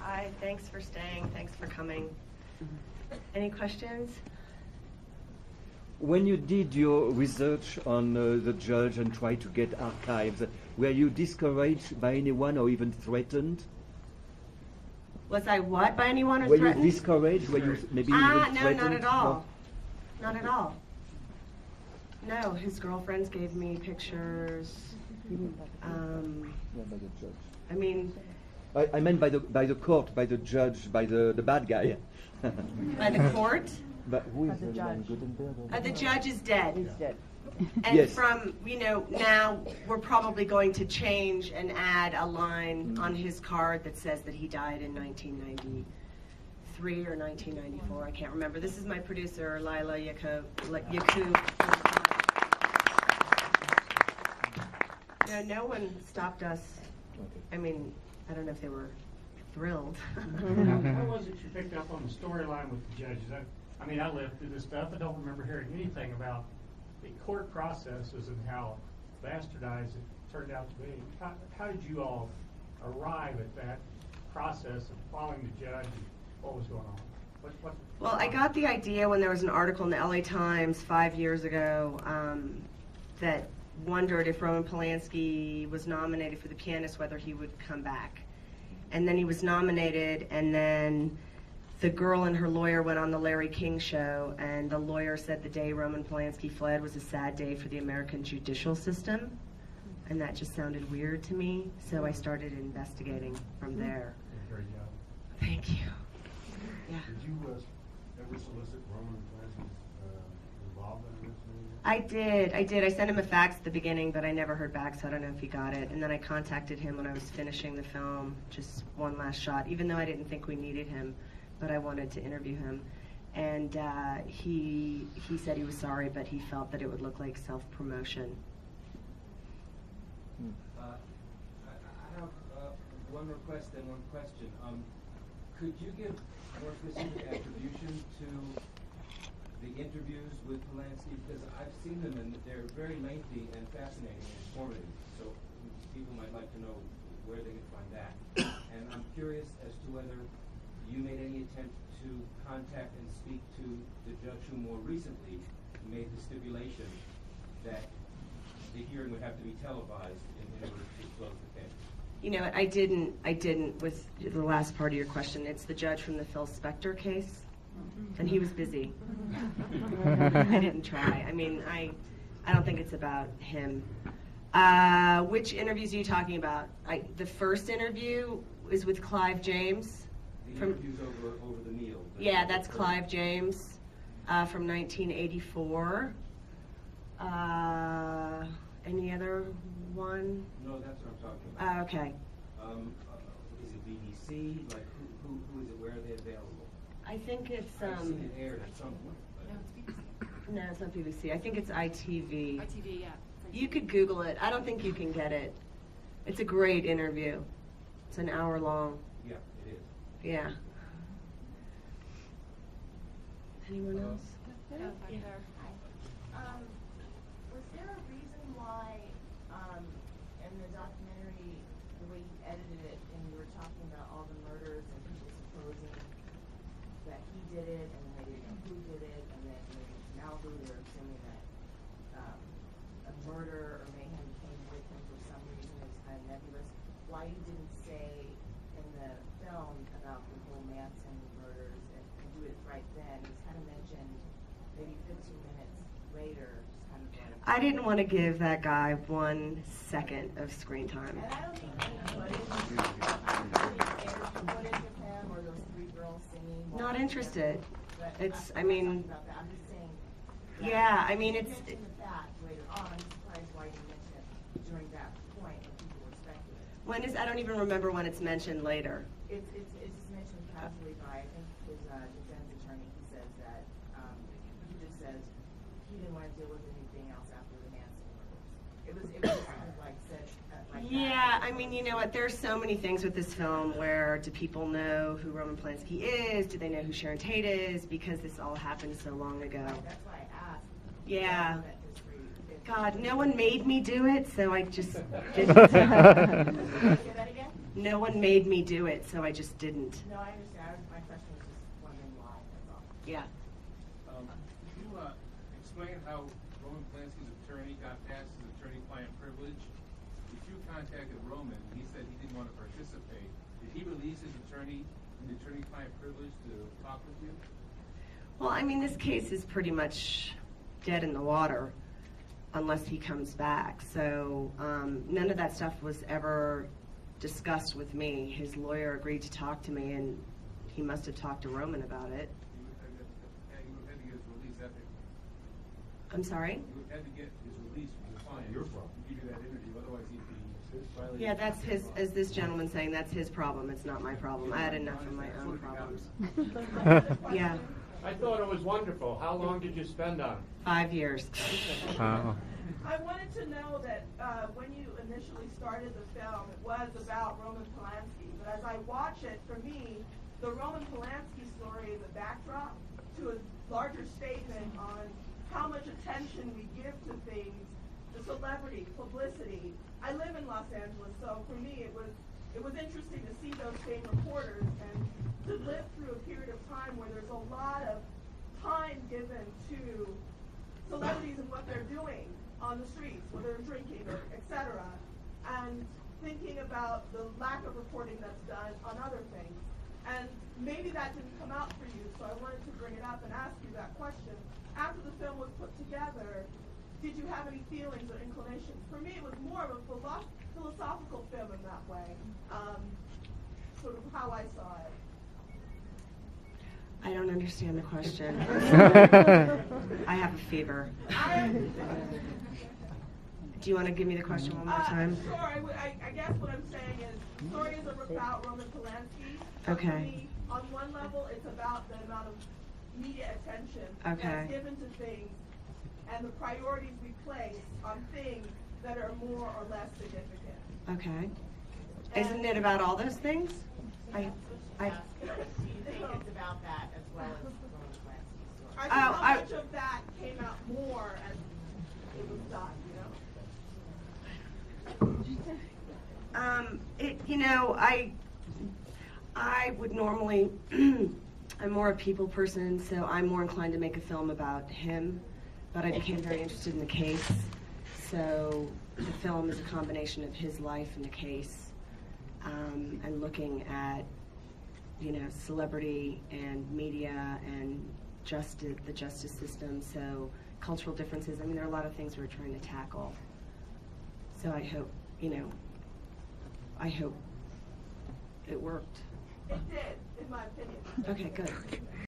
Hi, thanks for staying. Thanks for coming. Any questions? When you did your research on the judge and tried to get archives, were you discouraged by anyone or even threatened? Was I what by anyone or Were threatened? you discouraged? Were you maybe even No, threatened? not at all. Not at all. No, his girlfriends gave me pictures. By the judge. I mean, I meant by the court, by the judge, by the bad guy. by the court. But who is the judge? The judge is dead. He's dead. And Yes. from, now we're probably going to change and add a line on his card that says that he died in 1993 or 1994. I can't remember. This is my producer, Lila Yakub. No one stopped us. I mean, I don't know if they were thrilled. How was it you picked up on the storyline with the judges? I mean, I lived through this stuff. I don't remember hearing anything about the court processes and how bastardized it turned out to be. How did you all arrive at that process of following the judge and what was going on? Well, I got the idea when there was an article in the LA Times 5 years ago that wondered if Roman Polanski was nominated for The Pianist, whether he would come back. And then he was nominated, and then the girl and her lawyer went on the Larry King show, and the lawyer said the day Roman Polanski fled was a sad day for the American judicial system. And that just sounded weird to me, so I started investigating from there. Great job. Thank you. Yeah. Did you ever solicit Roman Polanski's involvement in this movie? I did. I sent him a fax at the beginning, but I never heard back, so I don't know if he got it. And then I contacted him when I was finishing the film, just one last shot, even though I didn't think we needed him, but I wanted to interview him. And he said he was sorry, but he felt that it would look like self-promotion. I have one request and one question. Could you give more specific attribution to the interviews with Polanski? Because I've seen them and they're very lengthy and fascinating and informative. So people might like to know where they can find that. And I'm curious as to whether you made any attempt to contact and speak to the judge who more recently made the stipulation that the hearing would have to be televised in order to close the case. You know, I didn't with the last part of your question. It's the judge from the Phil Spector case, and he was busy. I didn't try. I mean, I don't think it's about him. Which interviews are you talking about? The first interview is with Clive James. The interviews over the meal. Yeah, that's Clive James from 1984. Any other one? No, that's what I'm talking about. Okay. Is it BBC? Like, who is it? Where are they available? I think it's I've seen it aired at some point. no, it's not BBC. I think it's ITV. ITV, yeah. You could Google it. I don't think you can get it. It's a great interview. It's an hour long. Yeah, it is. Yeah. Anyone else? Yeah, back there. Was there a reason why, in the documentary, the way you edited it, and you were talking about all the murders and people supposing that he did it, and then they didn't know who did it, and then in Malibu they were assuming that a murder or mayhem came with him for some reason, it was kind of nebulous. Why you didn't say in the film about the whole Manson murders and do it right then? It was kind of mentioned maybe 15 minutes later, just kind of like... I didn't want to give that guy 1 second of screen time. And I don't think any footage of him or those three girls singing. Not interested. But It's, I'm I mean, not talking about that. I'm just saying. that yeah, I mean, you it's, mentioned the fact later on. I'm surprised why you mentioned it during that point when people were speculating. when is, I don't even remember when it's mentioned later. It's just mentioned casually by, I think, his defense attorney. He says that, he just says he didn't want to deal with anything else after the Manson murders. It was just kind of like said, like that. Yeah, I mean, you know what, there's so many things with this film where do people know who Roman Polanski is? Do they know who Sharon Tate is? Because this all happened so long ago. That's why I asked. Yeah. That history. God, no one made me do it, so I just didn't. Say that again? No one made me do it, so I just didn't. No, I understand. My question was just wondering why, that's all. Yeah. Could you explain how Roman Polanski's attorney got past his attorney-client privilege? If you contacted Roman, he said he didn't want to participate. Did he release his attorney and the attorney-client privilege to talk with you? Well, I mean, this case is pretty much dead in the water unless he comes back. So none of that stuff was ever discussed with me. His lawyer agreed to talk to me, and he must have talked to Roman about it. You would have had to get his release ethic. I'm sorry? You would have had to get his release from the client. Your problem. To give you that interview, otherwise he'd be violating. Yeah, that's his, as this gentleman saying, that's his problem. It's not my problem. I had enough of my own problems. Yeah, I thought it was wonderful. How long did you spend on it? 5 years. I wanted to know that when you initially started the film, it was about Roman Polanski. But as I watch it, for me, the Roman Polanski story is a backdrop to a larger statement on how much attention we give to things, the celebrity, publicity. I live in Los Angeles, so for me, it was interesting to see those same reporters and to live through a period of time where there's a lot of time given to celebrities and what they're doing on the streets, whether they're drinking or et cetera, and thinking about the lack of reporting that's done on other things. And maybe that didn't come out for you, so I wanted to bring it up and ask you that question. After the film was put together, did you have any feelings or inclinations? For me, it was more of a philosophical film in that way, sort of how I saw it. I don't understand the question. I have a fever. Do you want to give me the question one more time? Sure. I guess what I'm saying is, the story is about Roman Polanski. Okay. For me, on one level, it's about the amount of media attention Okay. that's given to things and the priorities we place on things that are more or less significant. Okay. Isn't it about all those things? Do you think it's about that as well as Roman Polanski's story? I think how much of that came out more as it was done, I would normally, I'm more a people person, so I'm more inclined to make a film about him, but I became very interested in the case. So the film is a combination of his life and the case, and looking at, celebrity and media and the justice system, so cultural differences. I mean, there are a lot of things we're trying to tackle. So I hope, it worked. It did, in my opinion. Okay, good.